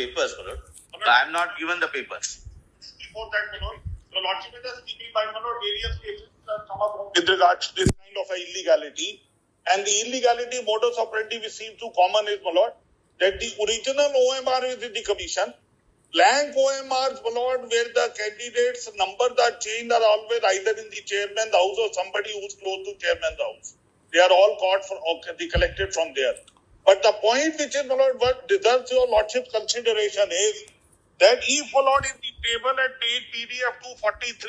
papers, my lord. I am not given the papers. Before that, my lord, the lordship is speaking by, my lord, various cases that come up with regards to this kind of illegality. And the illegality modus operandi which seems to common is, my lord, that the original OMR is in the commission. Blank OMRs, my lord, where the candidates' numbers are changed are always either in the chairman's house or somebody who's close to chairman's house. They are all caught for collected from there. But the point which is, my lord, what deserves your lordship's consideration is that if, my lord, in the table at page PDF 243,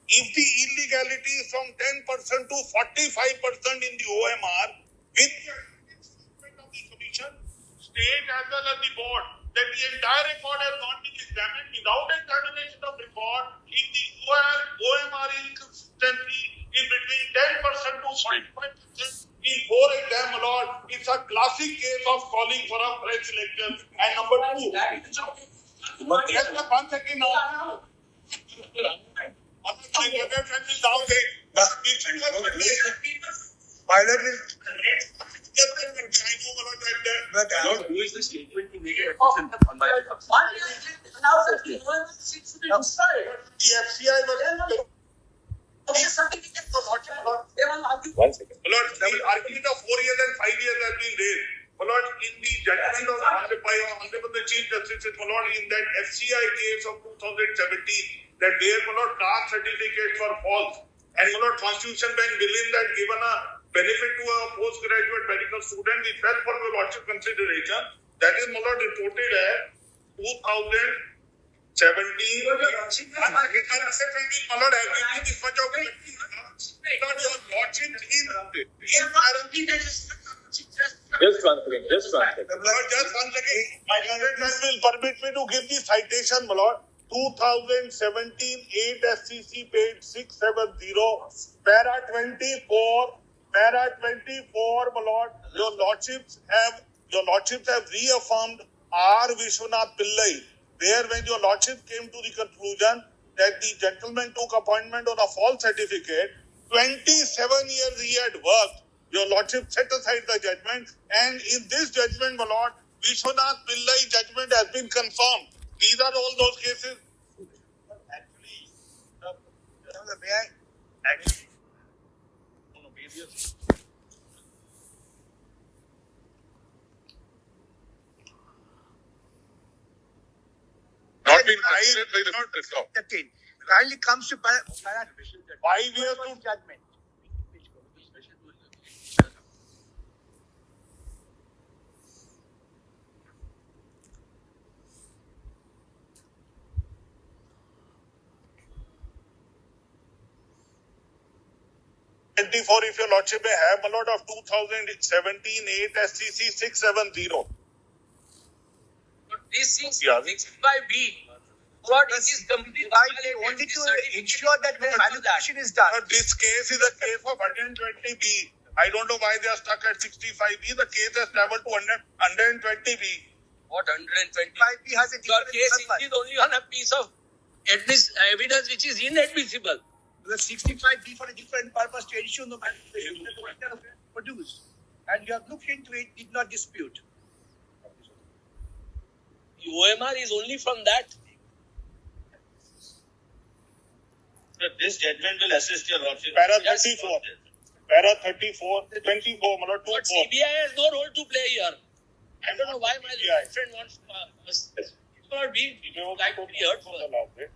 if the illegality is from 10% to 45% in the OMR, with the statement of the commission, state as well as the board, that the entire record has not been examined without examination of record, if the OMR inconsistency is between 10% to 45%, in 4 exam, my lord, it's a classic case of calling for a fresh election. And number two, yes, 1 second now. Who is the statement to make it on my behalf? The FCI was. One second. Lord, the argument of 4 years and 5 years has been raised. My lord, in the judgment of Honorable the Chief Justice, my lord, in that FCI case of 2017, that where, my lord, caste certificates were false. And, my lord, Constitution Bench believed that given a benefit to a postgraduate medical student, it fell for the lordship consideration. That is, my lord, reported as 2017. My lord, has given this much of Just one second. Just one second. Just one second. My learnedness will permit me to give the citation, my lord. 2017 8 SCC page 670, para 24, my lord. Your lordships have reaffirmed R. Vishwanath Pillai, where when your lordship came to the conclusion that the gentleman took appointment on a false certificate, 27 years he had worked, your lordship set aside the judgment, and in this judgment, my lord, Vishwanath Pillai judgment has been confirmed. These are all those cases. Actually, may I? Actually, various. Not been considered by the court. 13. Kindly comes to para 5 years to judgment. if your lordship may have, my lord, of 2017 8 SCC 670. This is Yeah. fixed by B. What it is completely Only to ensure that the manipulation is done. This case is a case of 120B. I don't know why they are stuck at 65B. The case has traveled to 120B. What 120? 5B has a Your different case purpose. is only on a piece of evidence which is inadmissible. The 65B for a different purpose to ensure the manipulation that the produced. And you have looked into it, did not dispute. The OMR is only from that. This judgment will assist your lordship. Para Yes. 34. Para 34. 24. My lord, But 24. CBI has no role to play here. I don't know why my CBI. friend wants us. It will not be like to be heard for.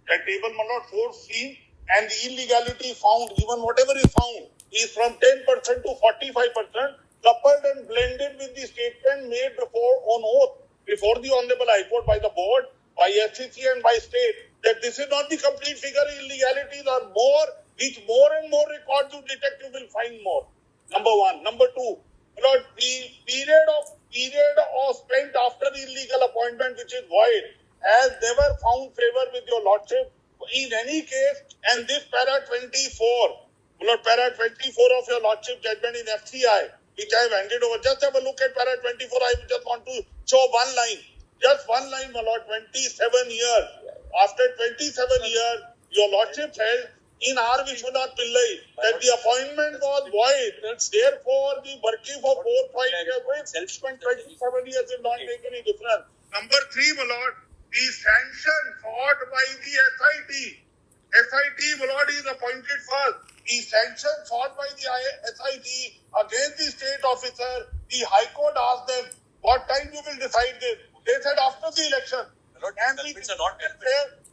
That table, my lord, 4C, and the illegality found, even whatever is found, is from 10% to 45%, coupled and blended with the statement made before on oath before the Honorable High Court by the board, by SCC and by state, that this is not the complete figure. Illegalities are more, which more and more records you detect, you will find more. Number one. Number two, my lord, the period of spent after the illegal appointment, which is void, has never found favor with your lordship in any case, and this para 24 Lord, para 24 of your Lordship judgment in FCI, which I have handed over. Just have a look at para 24. I just want to show one line. Just one line, my Lord. 27 years. After 27 years, your Lordship held in R. Vishwanath Pillai that the appointment was void. Therefore, the working for 4-5 years, subsequent 27 years will not make any difference. Number 3, my Lord, the sanction fought by the SIT. SIT, my Lord, is appointed first. The sanction fought by the SIT against the state officer, the High Court asked them, what time you will decide this? They said after the election. And the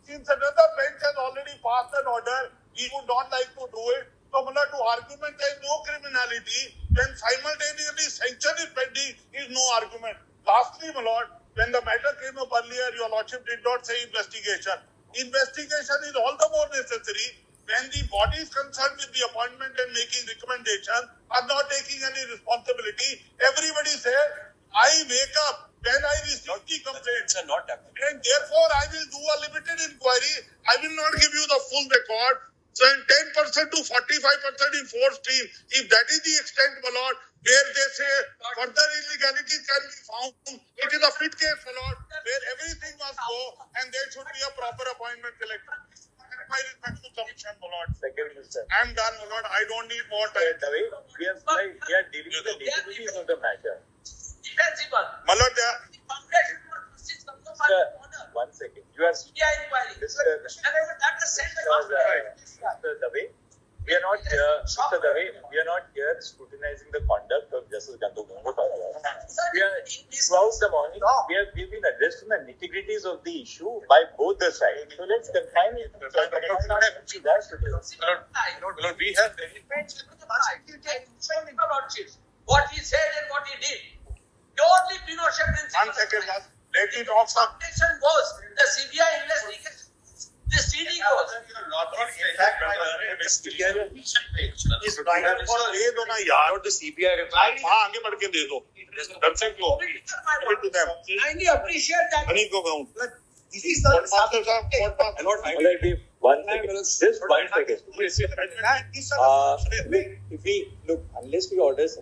since another bench has already passed an order, we would not like to do it. So, to argument there is no criminality, then simultaneously sanction is pending is no argument. Lastly, my Lord, when the matter came up earlier, your Lordship did not say investigation. Investigation is all the more necessary when the bodies concerned with the appointment and making recommendation are not taking any responsibility. Everybody said, I wake up when I receive the complaint. And therefore, I will do a limited inquiry. I will not give you the full record. So, in 10% to 45% in 4 streams, if that is the extent, my Lord, where they say further illegalities can be found, it is a fit case, my Lord, where everything must go and there should be a proper appointment selected. My respect to Commission, my Lord. I'm done, my Lord. I don't need more time. We are dealing with the nitty-gritties of the matter. My Lord, One second. You are Mr. Dave. We are not here, Mr. Dave. We are not here scrutinizing the conduct of Justice Gandhi. We are throughout the morning. We've been addressing the nitty-gritties of the issue by both the sides. So let's confine it to that. We have what he said and what he did. Purely Pinochet principle. 1 second, let me talk some. Investigation goes. The CBI investigation. The CD goes. दे दो ना यार the CBI हाँ आगे बढ़ के दे दो दर्शक को to them Kindly appreciate that. Ani को कहूँ This is the One second. Just 1 second. If we look, unless we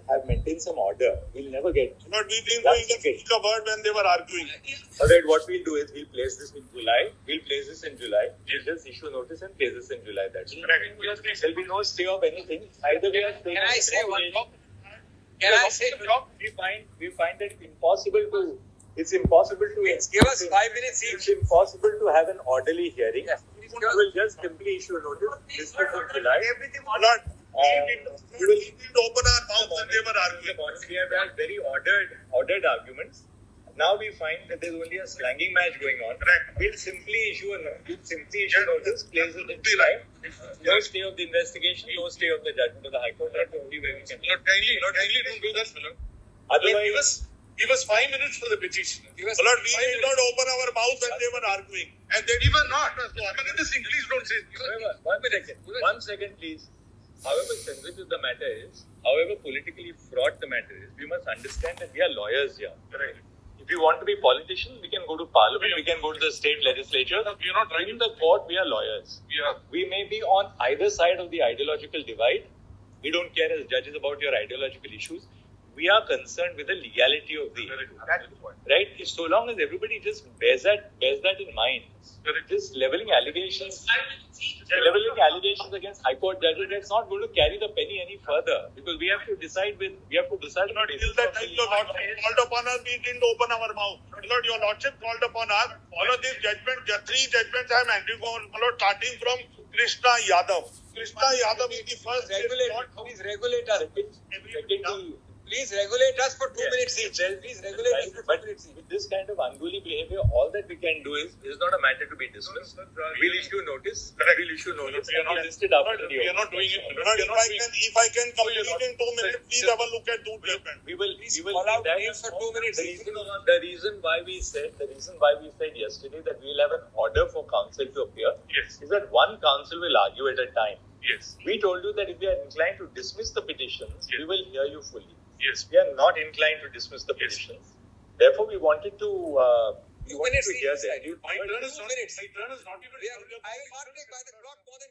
have maintained some order, we'll never get. But we didn't speak a word when they were arguing. Alright, what we'll do is we'll place this in July. We'll just issue notice and place this in July. That's it. There'll be no stay of anything. Either we are staying. Can I say one more? We find it impossible to. It's impossible to. Give us 5 minutes each. It's impossible to have an orderly hearing. We will just simply issue a notice. This is in July. Not we didn't open our mouth when they were arguing. We have had very ordered arguments. Now we find that there's only a slanging match going on. Correct. We'll simply issue a notice, place it in July. No stay of the investigation, no stay of the judgment of the High Court. That's the only way we can. Not kindly don't do that, Lord. Otherwise, Give us 5 minutes for the petition. Lord, we did not open our mouth when they were arguing. And they even not. This thing, please don't say. One second, please. However sensitive the matter is, however politically fraught the matter is, we must understand that we are lawyers here. Right. If we want to be politicians, we can go to parliament, we can go to the state legislature. We are not right. In the court, we are lawyers. We may be on either side of the ideological divide. We don't care as judges about your ideological issues. We are concerned with the legality of the issue. Right? If so long as everybody just bears that in mind, just leveling allegations against High Court judges, that's not going to carry the penny any further, because we have to decide. Till that time your Lordship called upon us, we didn't open our mouth. Lord, your Lordship called upon us. All of these judgments, 3 judgments I am handing over, Lord, starting from Krishna Yadav. Krishna Yadav is the first. Please regulate us. Please regulate us for 2 minutes each. Please regulate us for 2 minutes each. With this kind of unruly behavior, all that we can do is not a matter to be dismissed. We'll issue notice. We are not doing it. If I can complete in 2 minutes, please have a look at 2 judgments. We will call out names for 2 minutes. The reason why we said yesterday that we'll have an order for counsel to appear is that one counsel will argue at a time. Yes. We told you that if we are inclined to dismiss the petitions, we will hear you fully. Yes. We are not inclined to dismiss the petitions. Therefore, we wanted to. 2 minutes hear each. that. My turn is not even. I will not take by the clock more than